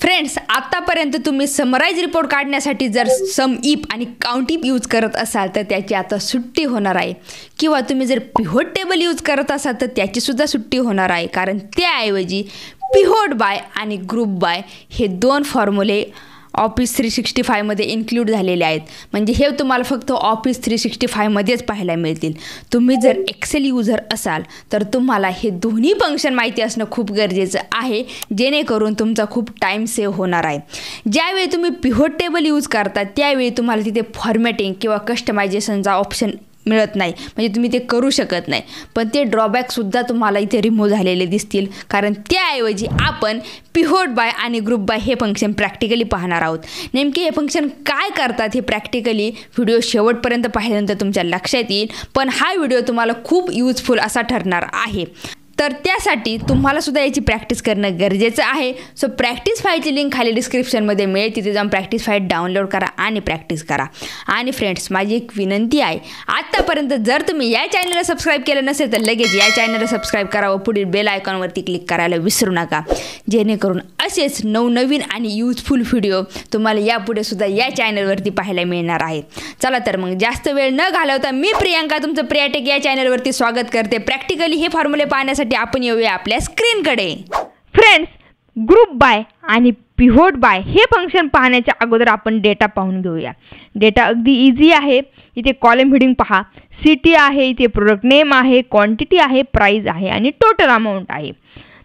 Friends, आतापर्यंत तुम्ही summarise report काढण्यासाठी जर सम इफ आणि काउंट इफ यूज करत असाल तर त्याची आता सुट्टी होणार आहे, किंवा तुम्ही जर पिव्होट टेबल यूज करत असाल तर त्याची सुद्धा सुट्टी होणार आहे, कारण त्याऐवजी पिव्होट बाय आणि ग्रुप बाय हे दोन फॉर्म्युले ऑफिस 365 मध्ये इन्क्लूड झालेले आहेत. म्हणजे हे तुम्हाला फक्त ऑफिस 365 मध्येच पाहायला मिळतील. तुम्ही जर एक्सेल यूजर असाल तर तुम्हाला हे दोन्ही फंक्शन माहिती असणं खूप गरजेचं आहे, जेणेकरून तुमचा खूप टाईम सेव्ह होणार आहे. ज्यावेळी तुम्ही पिव्होट टेबल यूज करता त्यावेळी तुम्हाला तिथे फॉर्मॅटिंग किंवा कस्टमायझेशनचा ऑप्शन मिळत नाही, म्हणजे तुम्ही ते करू शकत नाही. पण ते ड्रॉबॅकसुद्धा तुम्हाला इथे रिमूव्ह झालेले दिसतील, कारण त्याऐवजी आपण पिव्होट बाय आणि ग्रुप बाय हे फंक्शन प्रॅक्टिकली पाहणार आहोत. नेमके हे फंक्शन काय करतात हे प्रॅक्टिकली व्हिडिओ शेवटपर्यंत पाहिल्यानंतर तुमच्या लक्षात येईल. पण हा व्हिडिओ तुम्हाला खूप यूजफुल असा ठरणार आहे, तर त्यासाठी तुम्हाला सुद्धा याची प्रॅक्टिस करणं गरजेचं आहे. सो प्रॅक्टिस फाईलची लिंक खाली डिस्क्रिप्शनमध्ये मिळेल, तिथे जाऊन प्रॅक्टिस फाईल डाउनलोड करा आणि प्रॅक्टिस करा. आणि फ्रेंड्स, माझी एक विनंती आहे, आत्तापर्यंत जर तुम्ही या चॅनलला सबस्क्राईब केलं नसेल तर लगेच या चॅनलला सबस्क्राईब करा व पुढील बेल आयकॉनवरती क्लिक करायला विसरू नका, जेणेकरून असेच नवनवीन आणि यूजफुल व्हिडिओ तुम्हाला यापुढे सुद्धा या चॅनलवरती पाहायला मिळणार आहे. चला तर मग जास्त वेळ न घालवता मी प्रियांका तुमचं प्रियाटेक या चॅनलवरती स्वागत करते. प्रॅक्टिकली हे फॉर्म्युले पाहण्यासाठी आपण येऊया आपल्या स्क्रीनकडे. फ्रेंड्स, ग्रुप बाय आणि पिव्होट बाय हे फंक्शन पाहण्याच्या अगोदर आपण डेटा पाहून घेऊया. डेटा अगदी इझी आहे. इथे कॉलम हेडिंग पहा, सिटी आहे, इथे प्रोडक्ट नेम आहे, क्वांटिटी आहे, प्राइस आहे आणि टोटल अमाऊंट आहे.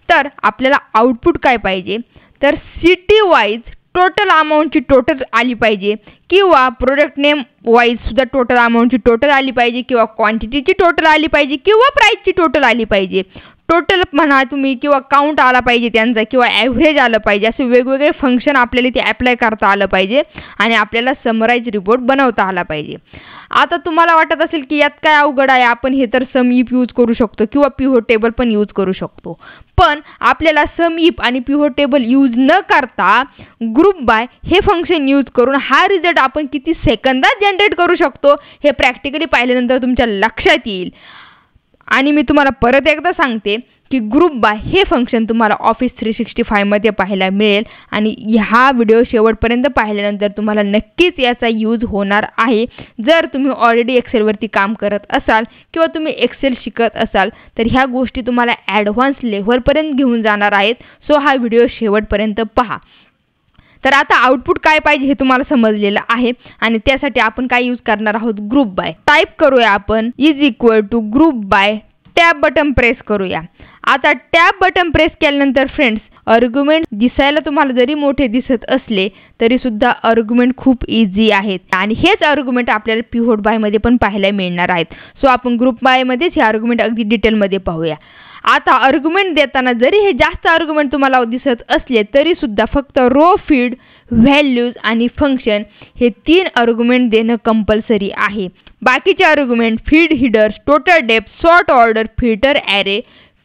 तर आपल्याला आउटपुट काय पाहिजे, तर सिटी वाईज टोटल अमाऊंटची टोटल आली पाहिजे, किंवा प्रोडक्ट नेम वाईज सुद्धा टोटल अमाऊंटची टोटल आली पाहिजे, किंवा क्वांटिटीची टोटल आली पाहिजे, किंवा प्राईसची टोटल आली पाहिजे. टोटल म्हणा तुम्ही, किंवा काउंट आला पाहिजे त्यांचा, किंवा ॲव्हरेज आलं पाहिजे. असे वेगवेगळे फंक्शन आपल्याला इथे ॲप्लाय करता आलं पाहिजे आणि आपल्याला समराइज रिपोर्ट बनवता आला पाहिजे. आता तुम्हाला वाटत असेल की यात काय अवघड आहे, आपण हे तर सम इफ यूज करू शकतो किंवा पिव्होट टेबल पण यूज करू शकतो. पण आपल्याला सम इफ आणि पिव्होट टेबल यूज न करता ग्रुप बाय हे फंक्शन यूज करून हा रिझल्ट आपण किती सेकंदात जनरेट करू शकतो हे प्रॅक्टिकली पाहिल्यानंतर तुमच्या लक्षात येईल. आणि मी तुम्हाला परत एकदा सांगते की ग्रुप बाय हे फंक्शन तुम्हाला ऑफिस 365 मध्ये पाहायला मिळेल, आणि हा व्हिडिओ शेवटपर्यंत पाहिल्यानंतर तुम्हाला नक्कीच याचा यूज होणार आहे. जर तुम्ही ऑलरेडी एक्सेलवरती काम करत असाल किंवा तुम्ही एक्सेल शिकत असाल तर ह्या गोष्टी तुम्हाला ॲडव्हान्स लेव्हलपर्यंत घेऊन जाणार आहेत. सो हा व्हिडिओ शेवटपर्यंत पहा. तर आता आउटपुट काय पाहिजे हे तुम्हाला समजलेलं आहे, आणि त्यासाठी आपण काय यूज करणार आहोत, ग्रुप बाय. टाईप करूया आपण = group by, tab button press करूया. आता टॅब बटन प्रेस केल्यानंतर फ्रेंड्स, आर्ग्युमेंट दिसायला तुम्हाला जरी मोठे दिसत असले तरी सुद्धा आर्ग्युमेंट खूप इझी आहेत, आणि हेच आर्ग्युमेंट आपल्याला पिव्होट बाय मध्ये पण पाहायला मिळणार आहेत. सो आपण ग्रुप बाय मध्येच हे आर्ग्युमेंट अगदी डिटेलमध्ये पाहूया. आता आर्ग्युमेंट देताना जरी हे जास्त आर्ग्युमेंट तुम्हाला दिसत असले तरी सुद्धा फक्त रो, फीड, व्हॅल्यूज आणि फंक्शन हे 3 आर्ग्युमेंट देणं कंपल्सरी आहे. बाकीचे argument field headers, total depth, sort order, filter array,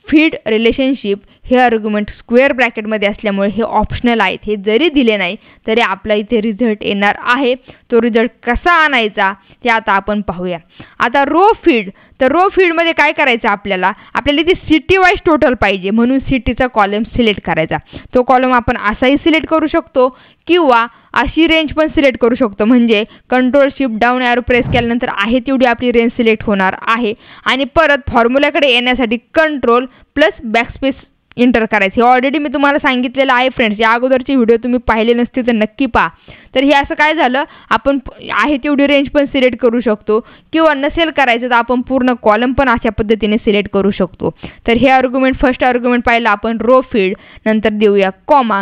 field relationship हे आर्ग्युमेंट स्क्वेअर ब्रॅकेटमध्ये असल्यामुळे हे ऑप्शनल आहेत. हे जरी दिले नाही तरी आपला इथे रिझल्ट येणार आहे. तो रिझल्ट कसा आणायचा ते आता आपण पाहूया. आता रो फीड, तर रो फीडमध्ये काय करायचं, आपल्याला इथे सिटी वाईज टोटल पाहिजे, म्हणून सिटीचा कॉलम सिलेक्ट करायचा. तो कॉलम आपण असाही सिलेक्ट करू शकतो किंवा अशी रेंज पण सिलेक्ट करू शकतो. म्हणजे control shift down arrow press केल्यानंतर आहे तेवढी आपली रेंज सिलेक्ट होणार आहे. आणि परत फॉर्म्युल्याकडे येण्यासाठी कंट्रोल प्लस बॅकस्पेस एंटर करायचे. ऑलरेडी मी तुम्हाला सांगितलेलं आहे फ्रेंड्स, या अगोदरचे व्हिडिओ तुम्ही पाहिले नसतील तर नक्की पहा. तर हे असं काय झालं, आपण आहे तेवढी रेंज पण सिलेक्ट करू शकतो, किंवा नसेल करायचं तर आपण पूर्ण कॉलम पण अशा पद्धतीने सिलेक्ट करू शकतो. तर हे आर्ग्युमेंट, फर्स्ट आर्ग्युमेंट पाहिलं आपण रो फीड, नंतर देऊया कॉमा,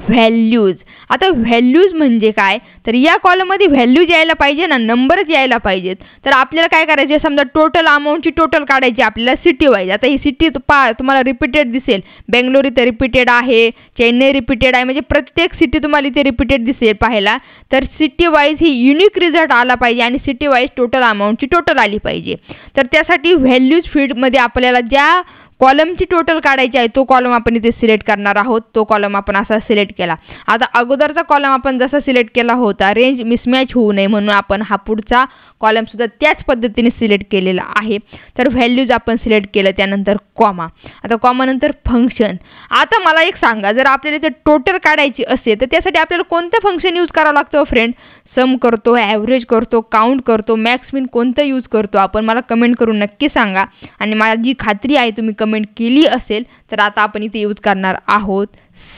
व्हॅल्यूज. आता व्हॅल्यूज म्हणजे काय, तर या कॉलममध्ये व्हॅल्यूज यायला पाहिजे ना, नंबरच यायला पाहिजेत. तर आपल्याला काय करायचे, समजा टोटल अमाऊंटची टोटल काढायची आपल्याला सिटी वाईज. आता ही सिटी तुम्हाला रिपीटेड दिसेल, बेंगलोर इथे रिपीटेड आहे, चेन्नई रिपीटेड आहे, म्हणजे प्रत्येक सिटी तुम्हाला इथे रिपीटेड दिसेल पाहायला. तर सिटी वाईज ही युनिक रिझल्ट आला पाहिजे आणि सिटी वाईज टोटल अमाऊंटची टोटल आली पाहिजे. तर त्यासाठी व्हॅल्यूज फीडमध्ये आपल्याला ज्या कॉलमची टोटल काढायची आहे, तो कॉलम आपण इथे सिलेक्ट करणार आहोत. तो कॉलम आपण असा सिलेक्ट केला. आता अगोदरचा कॉलम आपण जसा सिलेक्ट केला होता, रेंज मिसमॅच होऊ नये म्हणून आपण हा पुढचा कॉलम सुद्धा त्याच पद्धतीने सिलेक्ट केलेला आहे. तर व्हॅल्यूज आपण सिलेक्ट केलं, त्यानंतर कॉमा. आता कॉमा नंतर फंक्शन. आता मला एक सांगा, जर आपल्याला इथे टोटल काढायची असेल तर त्यासाठी आपल्याला कोणतं फंक्शन यूज करावं लागतं फ्रेंड? सम करतो, ॲव्हरेज करतो, काउंट करतो, मॅक्स मिन कोणतं यूज करतो आपण? मला कमेंट करून नक्की सांगा. आणि माझी खात्री आहे तुम्ही कमेंट केली असेल. तर आता आपण इथे यूज करणार आहोत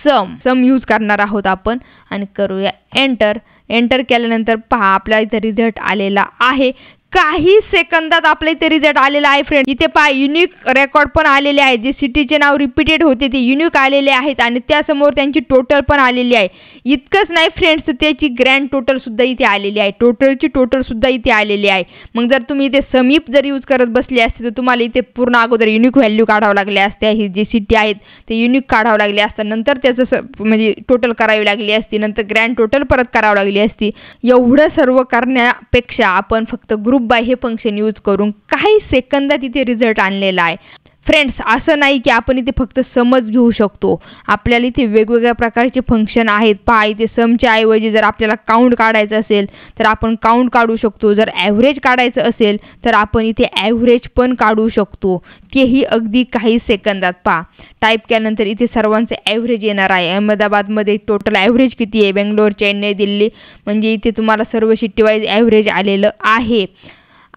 सम यूज करणार आहोत आपण. आणि करूया एंटर. एंटर केल्यानंतर पहा आपल्या इथे रिझल्ट आलेला आहे. काही सेकंदात आपल्या इथे रिझल्ट आलेला आहे फ्रेंड. इथे पहा युनिक रेकॉर्ड पण आलेले आहेत. जे सिटीचे नाव रिपीटेड होते ते युनिक आलेले आहेत आणि त्यासमोर त्यांची टोटल पण आलेली आहे. इतकंच नाही फ्रेंड्स, त्याची ग्रँड टोटल सुद्धा इथे आलेली आहे. टोटलची टोटल सुद्धा इथे आलेली आहे. मग जर तुम्ही इथे समीप जर यूज करत बसले असते तर तुम्हाला इथे पूर्ण अगोदर युनिक व्हॅल्यू काढावं लागल्या असत्या. ही जी सिटी आहेत ते युनिक काढावं लागले असतं, नंतर त्याचं म्हणजे टोटल करावी लागली असती, नंतर ग्रँड टोटल परत करावं लागली असती. एवढं सर्व करण्यापेक्षा आपण फक्त ग्रुप बाय हे फंक्शन यूज करून काही सेकंदात इथे रिझल्ट आणलेला आहे. फ्रेंड्स, असं नाही की आपण इथे फक्त समज घेऊ शकतो. आपल्याला इथे वेगवेगळ्या प्रकारचे फंक्शन आहेत. पहा इथे समच्या ऐवजी जर आपल्याला काउंट काढायचं असेल तर आपण काउंट काढू शकतो. जर ॲव्हरेज काढायचं असेल तर आपण इथे ॲव्हरेज पण काढू शकतो. तेही अगदी काही सेकंदात. पहा टाईप केल्यानंतर इथे सर्वांचे ॲव्हरेज येणार आहे. अहमदाबादमध्ये टोटल ॲव्हरेज किती आहे, बेंगलोर, चेन्नई, दिल्ली, म्हणजे इथे तुम्हाला सर्व सिटी वाईज ॲव्हरेज आलेलं आहे.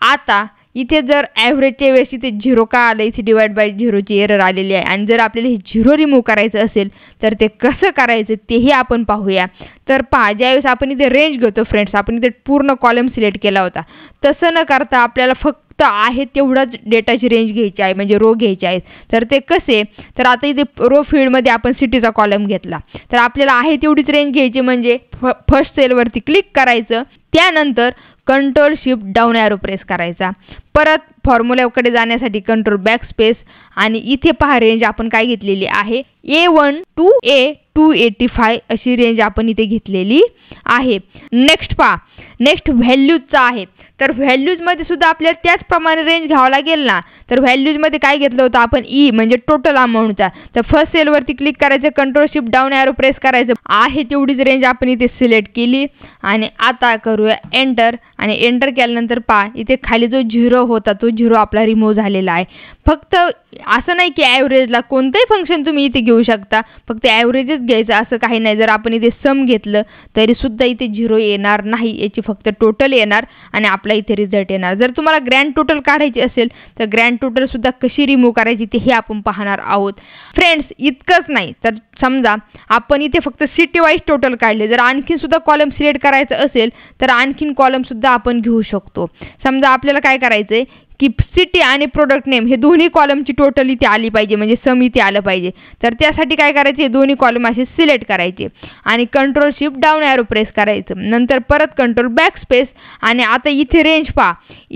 आता इथे जर ॲव्हरेजच्या वेळेस इथे 0 का आलं, इथे डिवाइड बाय 0ची एरर आलेली आहे. आणि जर आपल्याला हे 0 रिमूव्ह करायचं असेल तर ते कसं करायचं तेही आपण पाहूया. तर पहा ज्यावेळेस आपण इथे रेंज घेतो फ्रेंड्स, आपण इथे पूर्ण कॉलम सिलेक्ट केला होता, तसं न करता आपल्याला फक्त आहे तेवढाच डेटाची रेंज घ्यायची आहे, म्हणजे रो घ्यायचे आहेत. तर ते कसे? तर आता इथे रो फील्डमध्ये आपण सिटीचा कॉलम घेतला तर आपल्याला आहे तेवढीच रेंज घ्यायची. म्हणजे फर्स्ट सेलवरती क्लिक करायचं, त्यानंतर control shift down arrow press करायचा. परत फॉर्म्युल्याकडे जाण्यासाठी कंट्रोल बॅक स्पेस. आणि इथे पहा रेंज आपण काय घेतलेली आहे, A1 to A285 अशी रेंज आपण इथे घेतलेली आहे. नेक्स्ट पहा, नेक्स्ट व्हॅल्यूजचा आहे. तर व्हॅल्यूजमध्ये सुद्धा आपल्याला त्याचप्रमाणे रेंज घ्यावं लागेल ना. तर व्हॅल्यूजमध्ये काय घेतलं होतं आपण, ई म्हणजे टोटल अमाऊंटचा. तर फर्स्ट सेलवरती क्लिक करायचं, control shift down arrow press करायचं. आहे तेवढीच रेंज आपण इथे सिलेक्ट केली. आणि आता करूया एंटर. आणि एंटर केल्यानंतर पहा इथे खाली जो 0 होता तो 0 आपला रिमूव्ह झालेला आहे. फक्त असं नाही की ॲव्हरेजला कोणतंही फंक्शन तुम्ही इथे घेऊ शकता, फक्त ॲव्हरेजच घ्यायचं असं काही नाही. जर आपण इथे सम घेतलं तरी सुद्धा इथे 0 येणार नाही, याची फक्त टोटल येणार आणि आपला इथे रिझल्ट येणार. जर तुम्हाला ग्रँड टोटल काढायची असेल तर ग्रँड टोटल सुद्धा कशी रिमूव्ह करायची ते हे आपण पाहणार आहोत. फ्रेंड्स, इतकंच नाही तर समजा आपण इथे फक्त सिटी वाईज टोटल काढले, जर आणखीन सुद्धा कॉलम सिलेक्ट करायचं असेल तर आणखीन कॉलम सुद्धा आपण घेऊ शकतो. समजा आपल्याला काय करायचंय की सिटी आणि प्रोडक्ट नेम हे दोन्ही कॉलमची टोटल इथे आली पाहिजे, म्हणजे सम इथे आलं पाहिजे. तर त्यासाठी काय करायचं, हे दोन्ही कॉलम असे सिलेक्ट करायचे आणि control shift down arrow press करायचं. नंतर परत कंट्रोल बॅक स्पेस. आणि आता इथे रेंज पहा,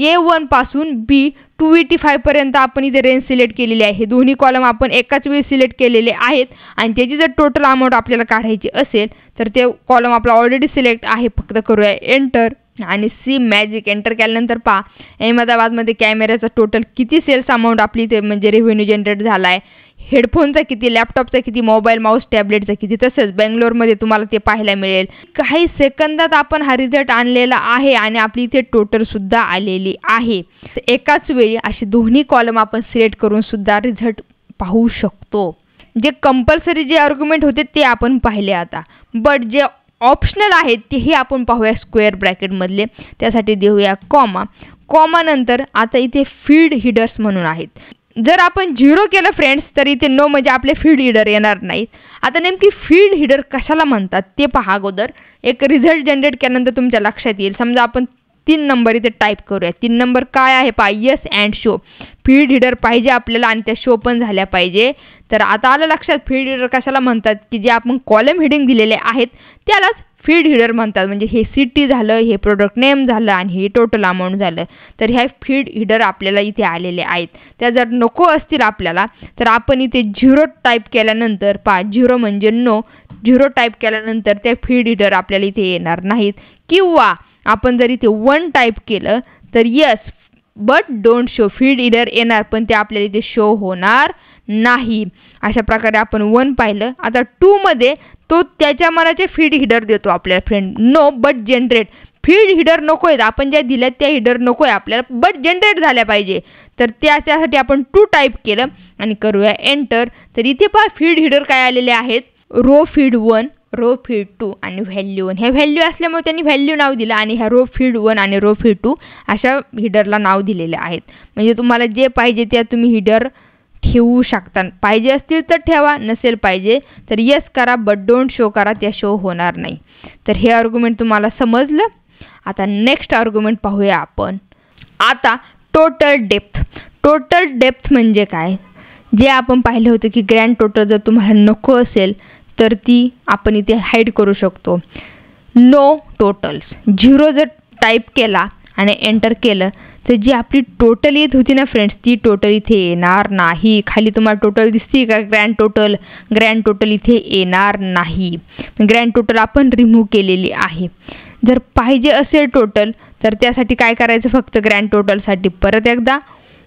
A1 पासून B285 पर्यंत आपण इथे रेंज सिलेक्ट केलेली आहे. हे दोन्ही कॉलम आपण एकाच वेळी सिलेक्ट केलेले आहेत. आणि त्याची जर टोटल अमाऊंट आपल्याला काढायची असेल तर ते कॉलम आपला ऑलरेडी सिलेक्ट आहे. फक्त करूया एंटर आणि सी मॅजिक. एंटर केल्यानंतर पहा अहमदाबादमध्ये कॅमेऱ्याचा टोटल किती सेल्स अमाऊंट आपली इथे म्हणजे रेव्हेन्यू जनरेट झाला आहे, हेडफोनचा किती, लॅपटॉपचा किती, मोबाईल माऊस टॅबलेटचा किती, तसंच बेंगलोरमध्ये तुम्हाला ते पाहायला मिळेल. काही सेकंदात आपण हा रिझल्ट आणलेला आहे आणि आपली इथे टोटल सुद्धा आलेली आहे. एकाच वेळी असे दोन्ही कॉलम आपण सिलेक्ट करून सुद्धा रिझल्ट पाहू शकतो. जे कंपल्सरी जे आर्ग्युमेंट होते ते आपण पाहिले आता, बट जे ऑप्शनल आहेत तेही आपण पाहूया स्क्वेअर ब्रॅकेटमधले. त्यासाठी देऊया कॉमा. कॉमा नंतर आता इथे फील्ड हिडर्स म्हणून आहेत. जर आपण 0 केलं फ्रेंड्स तर इथे नो म्हणजे आपले फील्ड हिडर येणार नाहीत. आता नेमकी फील्ड हिडर कशाला म्हणतात ते पहा. अगोदर एक रिझल्ट जनरेट केल्यानंतर तुमच्या लक्षात येईल. समजा आपण 3 नंबर इथे टाईप करूया. 3 नंबर काय आहे पहा, yes and show. Field header पाहिजे आपल्याला आणि त्या शो पण झाल्या पाहिजे. तर आता आलं लक्षात फील्ड हिडर कशाला म्हणतात, की जे आपण कॉलम हिडिंग दिलेले आहेत त्यालाच फील्ड हिडर म्हणतात. म्हणजे हे सिटी झालं, हे प्रोडक्ट नेम झालं आणि हे टोटल अमाऊंट झालं. तर ह्या फील्ड हिडर आपल्याला इथे आलेले आहेत. त्या जर नको असतील आपल्याला तर आपण इथे 0 टाईप केल्यानंतर पहा, 0 म्हणजे नो, 0 टाईप केल्यानंतर त्या फील्ड हिडर आपल्याला इथे येणार नाहीत. किंवा आपण जर इथे 1 टाईप केलं तर yes but don't show, field header येणार पण ते आपल्याला इथे शो होणार नाही. अशा प्रकारे आपण 1 पाहिलं. आता 2 मध्ये तो त्याच्या मनाचे फीड हिडर देतो आपल्याला friend. No but generate. Field header नको आहेत, आपण ज्या दिल्यात त्या हिडर नको आहे आपल्याला, बट जनरेट झाल्या पाहिजे. तर त्यासाठी आपण 2 टाईप केलं आणि करूया एंटर. तर इथे पहा फीड हिडर काय आलेले आहेत, रो फीड 1, रो फीड 2 आणि व्हॅल्यू 1. हे व्हॅल्यू असल्यामुळे त्यांनी व्हॅल्यू नाव दिलं आणि ह्या रो फीड 1 आणि रो फीड 2 अशा हिडरला नाव दिलेले आहेत. म्हणजे तुम्हाला जे पाहिजे त्या तुम्ही हिडर ठेवू शकता. पाहिजे असतील तर ठेवा, नसेल पाहिजे तर येस करा, बट डोंट शो करा, त्या शो होणार नाही. तर हे आर्ग्युमेंट तुम्हाला समजलं. आता नेक्स्ट आर्ग्युमेंट पाहूया आपण. आता टोटल डेप्थ. टोटल डेप्थ म्हणजे काय, जे आपण पाहिलं होतं की ग्रँड टोटल जर तुम्हाला नको असेल तर ती आपण इथे हाईड करू शकतो. नो टोटल्स 0 जर टाईप केला आणि एंटर केलं तर जी आपली टोटल येत होती ना फ्रेंड्स, ती टोटल इथे येणार नाही. खाली तुम्हाला टोटल दिसते का ग्रँड टोटल, ग्रँड टोटल इथे येणार नाही. ग्रँड टोटल आपण रिमूव्ह केलेली आहे. जर पाहिजे असेल टोटल तर त्यासाठी काय करायचं, फक्त ग्रँड टोटलसाठी परत एकदा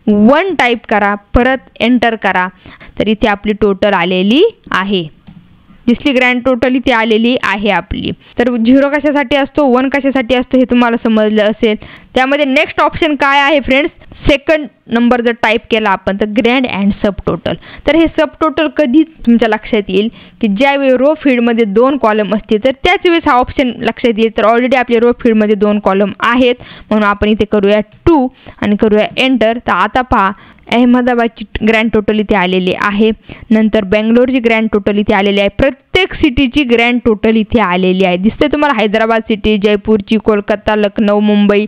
1 टाईप करा, परत एंटर करा, तर इथे आपली टोटल आलेली आहे. दिसली ग्रँड टोटल इथे आलेली आहे आपली. तर 0 कशासाठी असतो, 1 कशासाठी असतो हे तुम्हाला समजलं असेल. त्यामध्ये नेक्स्ट ऑप्शन काय आहे फ्रेंड्स, सेकंड नंबर जर टाईप केला आपण तर ग्रँड अँड सब टोटल. तर हे सब टोटल कधी तुमच्या लक्षात येईल की ज्यावेळी रो फीडमध्ये 2 कॉलम असतील तर त्याच वेळेस हा ऑप्शन लक्षात येईल. तर ऑलरेडी आपल्या रो फीडमध्ये 2 कॉलम आहेत म्हणून आपण इथे करूया 2 आणि करूया एंटर. तर आता पहा अहमदाबादची ग्रँड टोटल इथे आलेली आहे, नंतर बेंगलोरची ग्रँड टोटल इथे आलेली आहे. प्रत्येक सिटीची ग्रँड टोटल इथे आलेली आहे. दिसते तुम्हाला हैदराबाद सिटी, जयपूरची, कोलकाता, लखनौ, मुंबई,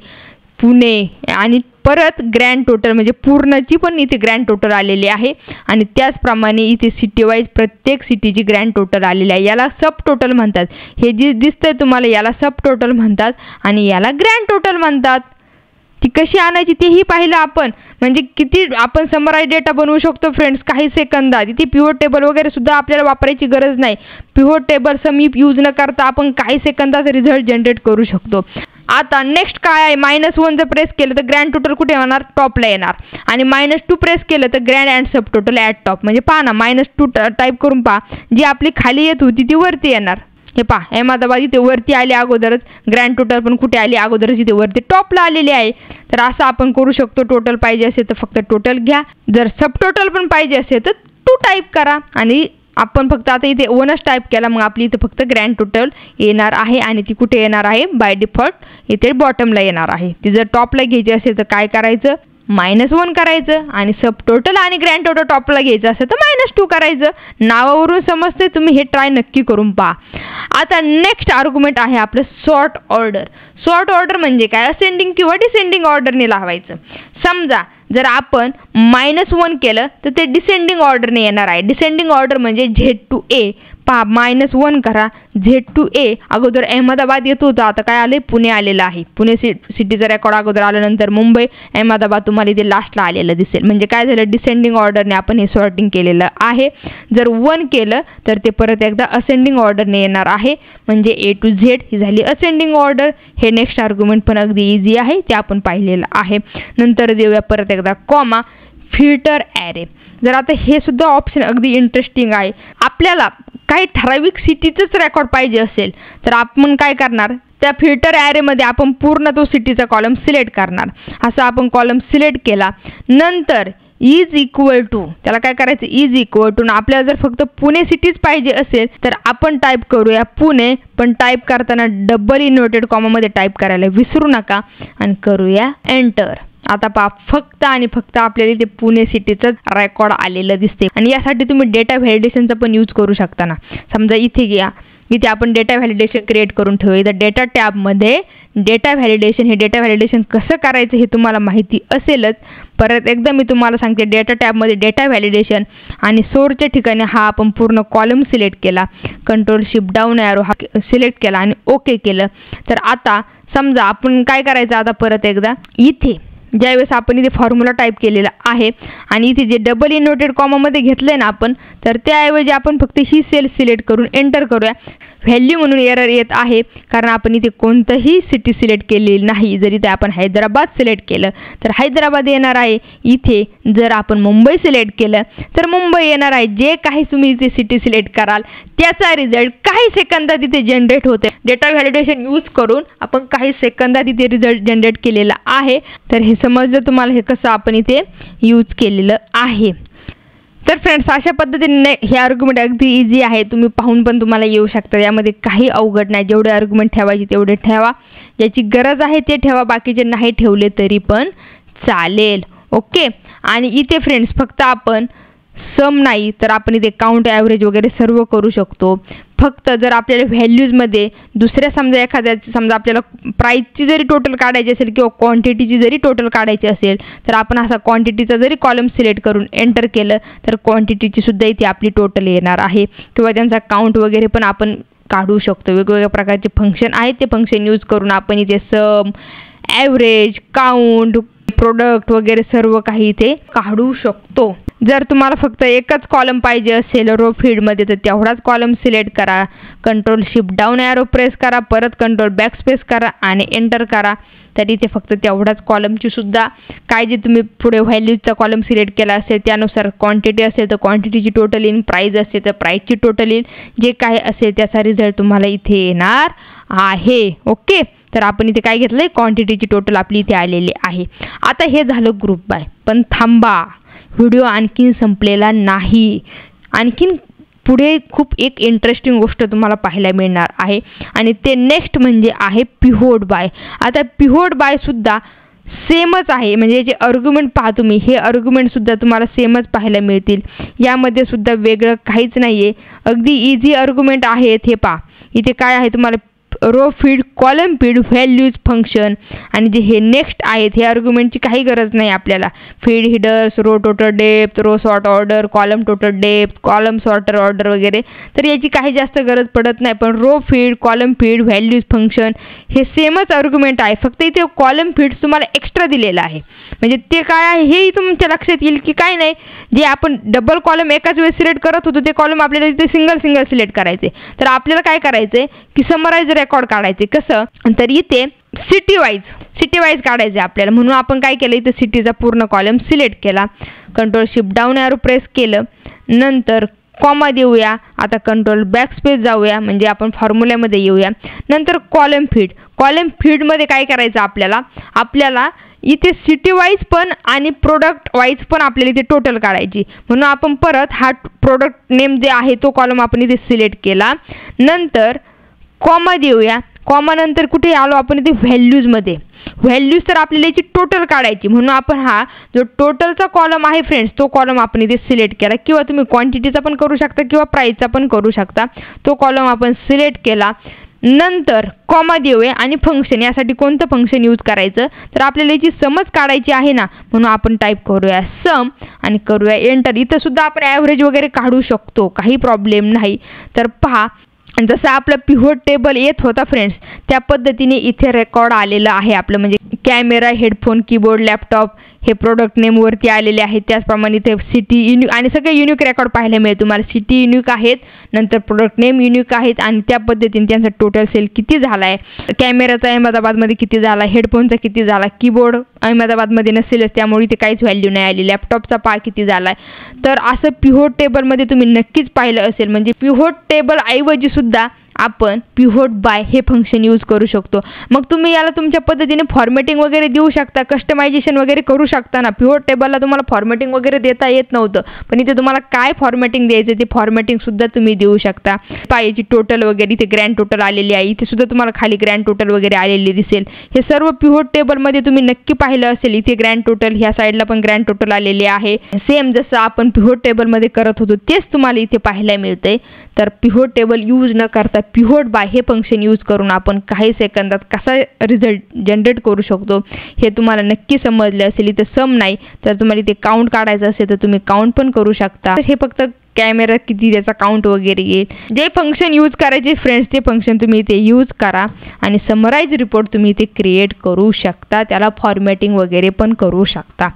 पुणे आणि परत ग्रँड टोटल म्हणजे पूर्णची पण इथे ग्रँड टोटल आलेली आहे. आणि त्याचप्रमाणे इथे सिटी वाईज प्रत्येक सिटीची ग्रँड टोटल आलेली आहे. याला सब टोटल म्हणतात. हे जे दिसतंय तुम्हाला याला सब टोटल म्हणतात आणि याला ग्रँड टोटल म्हणतात. ती कशी आणायची तेही पाहिलं आपण. म्हणजे किती आपण समराइज डेटा बनवू शकतो फ्रेंड्स काही सेकंदात. इथे पिव्होट टेबल वगैरे सुद्धा आपल्याला वापरायची गरज नाही. पिव्होट टेबल समीप यूज न करता आपण काही सेकंदात रिझल्ट जनरेट करू शकतो. आता नेक्स्ट काय आहे, -1 जर प्रेस केलं तर ग्रँड टोटल कुठे येणार, टॉपला येणार. आणि -2 प्रेस केलं तर grand and sub total at top. म्हणजे पहा ना -2 टाईप करून पहा, जी आपली खाली येत होती ती वरती येणार. हे पहा अहमदाबाद इथे वरती आली अगोदरच, ग्रँड टोटल पण कुठे आली अगोदरच इथे वरती टॉपला आलेली आहे. तर असं आपण करू शकतो. टोटल पाहिजे असेल तर फक्त टोटल घ्या, जर सब टोटल पण पाहिजे असेल तर 2 टाईप करा. आणि आपण फक्त आता इथे 1च टाईप केला, मग आपली इथे फक्त ग्रँड टोटल येणार आहे. आणि ती कुठे येणार आहे, बाय डिफॉल्ट इथे बॉटमला येणार आहे. ती जर टॉपला घ्यायची असेल तर काय करायचं, -1 करायचं आणि सब टोटल आणि ग्रँड टोटल टॉपला घ्यायचं असेल तर -2 करायचं. नावावरून समजते, तुम्ही हे ट्राय नक्की करून पहा. आता नेक्स्ट आर्ग्युमेंट आहे आपलं सॉर्ट ऑर्डर. सॉर्ट ऑर्डर म्हणजे काय, असेंडिंग किंवा डिसेंडिंग ऑर्डरने लावायचं. समजा जर आपण -1 केलं तर ते डिसेंडिंग ऑर्डरने येणार आहे. डिसेंडिंग ऑर्डर म्हणजे Z to A. पहा -1 करा, Z to A. अगोदर अहमदाबाद येत होतं, आता काय आले, पुणे आलेलं आहे. पुणे सिटीचा रेकॉर्ड अगोदर आल्यानंतर मुंबई, अहमदाबाद तुम्हाला इथे लास्टला आलेलं दिसेल. म्हणजे काय झालं, डिसेंडिंग ऑर्डरने आपण हे सॉर्टिंग केलेलं आहे. जर 1 केलं तर ते परत एकदा असेंडिंग ऑर्डरने येणार आहे. म्हणजे A to Z ही झाली असेंडिंग ऑर्डर. हे नेक्स्ट आर्ग्युमेंट पण अगदी इझी आहे, ते आपण पाहिलेलं आहे. नंतर देऊया परत एकदा कॉमा, फिल्टर ॲरे. जर आता हे सुद्धा ऑप्शन अगदी इंटरेस्टिंग आहे. आपल्याला काही ठराविक सिटीचंच रेकॉर्ड पाहिजे असेल तर आपण काय करणार, त्या फिल्टर ॲरेमध्ये आपण पूर्ण तो सिटीचा कॉलम सिलेक्ट करणार. असं आपण कॉलम सिलेक्ट केला, नंतर इज इक्वल टू, त्याला काय करायचं, इज इक्वल टू. आपल्याला जर फक्त पुणे सिटीज पाहिजे असेल तर आपण टाईप करूया पुणे, पण टाईप करताना डबल इन्व्हर्टेड कॉमामध्ये टाईप करायला विसरू नका आणि करूया एंटर. आता पहा फक्त आणि फक्त आपल्याला इथे पुणे सिटीचं रेकॉर्ड आलेलं दिसते. आणि यासाठी तुम्ही डेटा व्हॅलिडेशनचा पण यूज करू शकता ना. समजा इथे घ्या, इथे आपण डेटा व्हॅलिडेशन क्रिएट करून ठेवूया. तर डेटा टॅबमध्ये डेटा व्हॅलिडेशन, हे डेटा व्हॅलिडेशन कसं करायचं हे तुम्हाला माहिती असेलच. परत एकदा मी तुम्हाला सांगते, डेटा टॅबमध्ये डेटा व्हॅलिडेशन आणि सोर्सच्या ठिकाणी हा आपण पूर्ण कॉलम सिलेक्ट केला, कंट्रोल शिफ्ट डाऊन ॲरो हा सिलेक्ट केला आणि ओके केलं. तर आता समजा आपण काय करायचं, आता परत एकदा इथे ज्यावेळेस आपण इथे फॉर्म्युला टाईप केलेला आहे आणि इथे जे डबल इन्व्हर्टेड कॉमामध्ये घेतलं आहे ना आपण, तर त्याऐवजी आपण फक्त ही सेल सिलेक्ट करून एंटर करूया. व्हॅल्यू म्हणून एरर येत आहे कारण आपण इथे कोणतंही सिटी सिलेक्ट केलेली नाही. जर इथे आपण हैदराबाद सिलेक्ट केलं तर हैदराबाद येणार आहे. इथे जर आपण मुंबई सिलेक्ट केलं तर मुंबई येणार आहे. जे काही तुम्ही इथे सिटी सिलेक्ट कराल त्याचा रिझल्ट काही सेकंदात इथे जनरेट होते. डेटा व्हॅलिडेशन यूज करून आपण काही सेकंदात इथे रिझल्ट जनरेट केलेला आहे. तर हे समजलं तुम्हाला हे कसं आपण इथे यूज केलेलं आहे. तर फ्रेंड्स, अशा पद्धतीने हे आर्ग्युमेंट अगदी इझी आहे. तुम्ही पाहून पण तुम्हाला येऊ शकता. यामध्ये काही अवघड नाही. जेवढे आर्ग्युमेंट ठेवायचे तेवढे ठेवा. ज्याची गरज आहे ते ठेवा. बाकीचे नाही ठेवले तरी पण चालेल. ओके. आणि इथे फ्रेंड्स फक्त आपण सम नाही तर आपण इथे काउंट, ॲव्हरेज वगैरे सर्व करू शकतो. फक्त जर आपल्याला व्हॅल्यूजमध्ये दुसऱ्या समजा आपल्याला प्राईसची जरी टोटल काढायची असेल किंवा क्वांटिटीची जरी टोटल काढायची असेल तर आपण असा क्वांटिटीचा जरी कॉलम सिलेक्ट करून एंटर केलं तर क्वांटिटीची सुद्धा इथे आपली टोटल येणार आहे. किंवा त्यांचा काउंट वगैरे पण आपण काढू शकतो. वेगवेगळ्या प्रकारचे फंक्शन आहेत. ते फंक्शन यूज करून आपण इथे सम, ॲव्हरेज, काउंट, प्रोडक्ट वगैरे सर्व काही इथे काढू शकतो. जर तुम्हाला फक्त एकच कॉलम पाहिजे असेल रो फील्डमध्ये तर तेवढाच कॉलम सिलेक्ट करा. Control shift down arrow press करा. परत कंट्रोल बॅकस्पेस करा आणि एंटर करा. तर इथे फक्त तेवढाच कॉलमची सुद्धा काय जे तुम्ही पुढे व्हॅल्यूजचा कॉलम सिलेक्ट केला असेल त्यानुसार क्वांटिटी असेल तर क्वांटिटीची टोटल येईल. प्राईज असेल तर प्राईजची टोटल येईल. जे काय असेल त्याचा रिझल्ट तुम्हाला इथे येणार आहे. ओके. तर आपण इथे काय घेतलं आहे, क्वांटिटीची टोटल आपली इथे आलेली आहे. आता हे झालं ग्रुप बाय. पण थांबा, व्हिडिओ आणखीन संपलेला नाही. आणखीन पुढे खूप एक इंटरेस्टिंग गोष्ट तुम्हाला पाहायला मिळणार आहे आणि ते नेक्स्ट म्हणजे आहे पिव्होट बाय. आता पिव्होट बाय सुद्धा सेमच आहे. म्हणजे याचे आर्ग्युमेंट पहा तुम्ही. हे आर्ग्युमेंटसुद्धा तुम्हाला सेमच पाहायला मिळतील. यामध्ये सुद्धा वेगळं काहीच नाही आहे. अगदी इझी आर्ग्युमेंट आहेत. हे पहा इथे काय आहे तुम्हाला, row field, column field, values, function आणि जे हे नेक्स्ट आहेत हे आर्ग्युमेंटची काही गरज नाही आपल्याला. Field headers, row total depth, row sort order, column total depth, column sort order वगैरे तर याची काही जास्त गरज पडत नाही. पण row field, column field, values, function हे सेमच आर्ग्युमेंट आहे. फक्त इथे कॉलम फील्ड तुम्हाला एक्स्ट्रा दिलेलं आहे. म्हणजे ते काय आहे हेही तुमच्या लक्षात येईल की काय नाही, जे आपण डबल कॉलम एकाच वेळेस सिलेक्ट करत होतो ते कॉलम आपल्याला इथे सिंगल सिलेक्ट करायचे. तर आपल्याला काय करायचंय की समराइज रेकॉर्ड काढायचे. कसं, तर इथे सिटी वाईज काढायचे आपल्याला. म्हणून आपण काय केलं, इथे सिटीचा पूर्ण कॉलम सिलेक्ट केला. Control shift down arrow press केलं. नंतर कॉमा देऊया. आता कंट्रोल बॅकस्पेस जाऊया म्हणजे आपण फॉर्म्युल्यामध्ये येऊया. नंतर कॉलम फीडमध्ये काय करायचं आपल्याला इथे सिटी वाईज पण आणि प्रोडक्ट वाईज पण आपल्याला इथे टोटल काढायची. म्हणून आपण परत हा प्रोडक्ट नेम जे आहे तो कॉलम आपण इथे सिलेक्ट केला. नंतर कॉमा देऊया. कॉमा नंतर कुठे आलो आपण इथे व्हॅल्यूजमध्ये. व्हॅल्यूज तर आपल्याला याची टोटल काढायची. म्हणून आपण हा जो टोटलचा कॉलम आहे फ्रेंड्स तो कॉलम आपण इथे सिलेक्ट केला. किंवा तुम्ही क्वांटिटीचा पण करू शकता किंवा प्राईसचा पण करू शकता. तो कॉलम आपण सिलेक्ट केला. नंतर कॉमा देऊया आणि फंक्शन. यासाठी कोणतं फंक्शन यूज करायचं तर आपल्याला याची समज काढायची आहे ना, म्हणून आपण टाईप करूया सम आणि करूया एंटर. इथं सुद्धा आपण ॲव्हरेज वगैरे काढू शकतो, काही प्रॉब्लेम नाही. तर पहा जसं आपलं पिव्होट टेबल येत होता फ्रेंड्स त्या पद्धतीने इथे रेकॉर्ड आलेलं आहे आपलं. म्हणजे कॅमेरा, हेडफोन, कीबोर्ड, लॅपटॉप हे प्रोडक्ट नेमवरती आलेले आहेत. त्याचप्रमाणे इथे सिटी युनिक आणि सगळे युनिक रेकॉर्ड पाहायला मिळेल तुम्हाला. सिटी युनिक आहेत, नंतर प्रोडक्ट नेम युनिक आहेत आणि त्या पद्धतीने त्यांचा टोटल सेल किती झाला आहे. कॅमेराचा अहमदाबादमध्ये किती झाला, हेडफोनचा किती झाला, कीबोर्ड अहमदाबादमध्ये नसेलच त्यामुळे इथे काहीच व्हॅल्यू नाही आली. लॅपटॉपचा पहा किती झाला आहे. तर असं पिव्होट टेबलमध्ये तुम्ही नक्कीच पाहिलं असेल. म्हणजे पिव्होट टेबल ऐवजी सुद्धा आपण पिव्होट बाय हे फंक्शन यूज करू शकतो. मग तुम्ही याला तुमच्या पद्धतीने फॉर्मॅटिंग वगैरे देऊ शकता, कस्टमायझेशन वगैरे करू शकता ना. पिव्होट टेबलला तुम्हाला फॉर्मॅटिंग वगैरे देता येत नव्हतं, पण इथे तुम्हाला काय फॉर्मॅटिंग द्यायचं ते फॉर्मॅटिंग सुद्धा तुम्ही देऊ शकता. पायाची टोटल वगैरे इथे ग्रँड टोटल आलेली आहे. इथे सुद्धा तुम्हाला खाली ग्रँड टोटल वगैरे आलेली दिसेल. हे सर्व पिव्होट टेबलमध्ये तुम्ही नक्की पाहिलं असेल. इथे ग्रँड टोटल, ह्या साईडला पण ग्रँड टोटल आलेले आहे. सेम जसं आपण पिव्होट टेबलमध्ये करत होतो तेच तुम्हाला इथे पाहायला मिळतंय. तर पिव्होट टेबल यूज न करता पिव्होट बाय हे फंक्शन यूज करून आपण काही सेकंदात कसा रिझल्ट जनरेट करू शकतो हे तुम्हाला नक्की समजले असेल. इथे सम नाही तर तुम्हाला इथे काउंट काढायचं असेल तर तुम्ही काउंट पण करू शकता. हे फक्त कॅमेरा किती त्याचा काउंट वगैरे येईल. जे फंक्शन यूज करायचे फ्रेंड्स ते फंक्शन तुम्ही इथे यूज करा आणि समराईज रिपोर्ट तुम्ही इथे क्रिएट करू शकता. त्याला फॉर्मॅटिंग वगैरे पण करू शकता.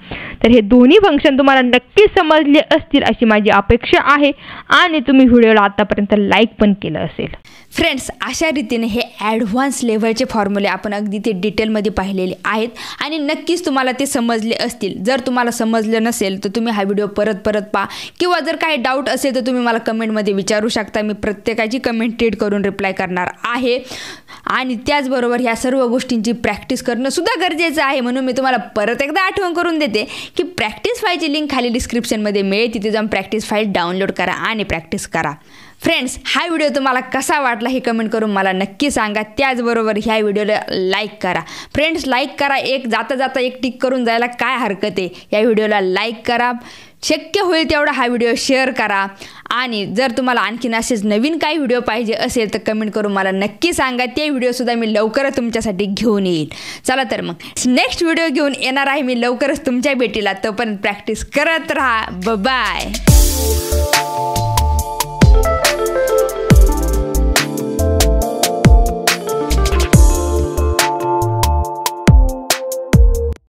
तर हे दोन्ही फंक्शन तुम्हाला नक्कीच समजले असतील अशी माझी अपेक्षा आहे आणि तुम्ही व्हिडिओला आतापर्यंत लाईक पण केलं असेल. फ्रेंड्स, अशा रीतीने हे ॲडव्हान्स लेव्हलचे फॉर्म्युले आपण अगदी ते डिटेलमध्ये पाहिलेले आहेत आणि नक्कीच तुम्हाला ते समजले असतील. जर तुम्हाला समजलं नसेल तर तुम्ही हा व्हिडिओ परत पहा किंवा जर काही डाऊट असेल तर तुम्ही मला कमेंटमध्ये विचारू शकता. मी प्रत्येकाची कमेंट रीड करून रिप्लाय करणार आहे. आणि त्याचबरोबर ह्या सर्व गोष्टींची प्रॅक्टिस करणं सुद्धा गरजेचं आहे. म्हणून मी तुम्हाला परत एकदा आठवण करून देते की प्रॅक्टिस फाईलची लिंक खाली डिस्क्रिप्शनमध्ये मिळेल. तिथे जाऊन प्रॅक्टिस फाईल डाउनलोड करा आणि प्रॅक्टिस करा. फ्रेंड्स, हा व्हिडिओ तुम्हाला कसा वाटला हे कमेंट करून मला नक्की सांगा. त्याचबरोबर ह्या व्हिडिओला लाईक करा. फ्रेंड्स, लाईक करा. जाता एक टिक करून जायला काय हरकत आहे. या व्हिडिओला लाईक करा. शक्य होईल तेवढा हा व्हिडिओ शेअर करा. आणि जर तुम्हाला आणखीन असेच नवीन काही व्हिडिओ पाहिजे असेल तर कमेंट करून मला नक्की सांगा. ते व्हिडिओसुद्धा मी लवकरच तुमच्यासाठी घेऊन येईल. चला तर मग नेक्स्ट व्हिडिओ घेऊन येणार आहे मी लवकरच तुमच्या भेटीला. तोपर्यंत प्रॅक्टिस करत राहा. बाय.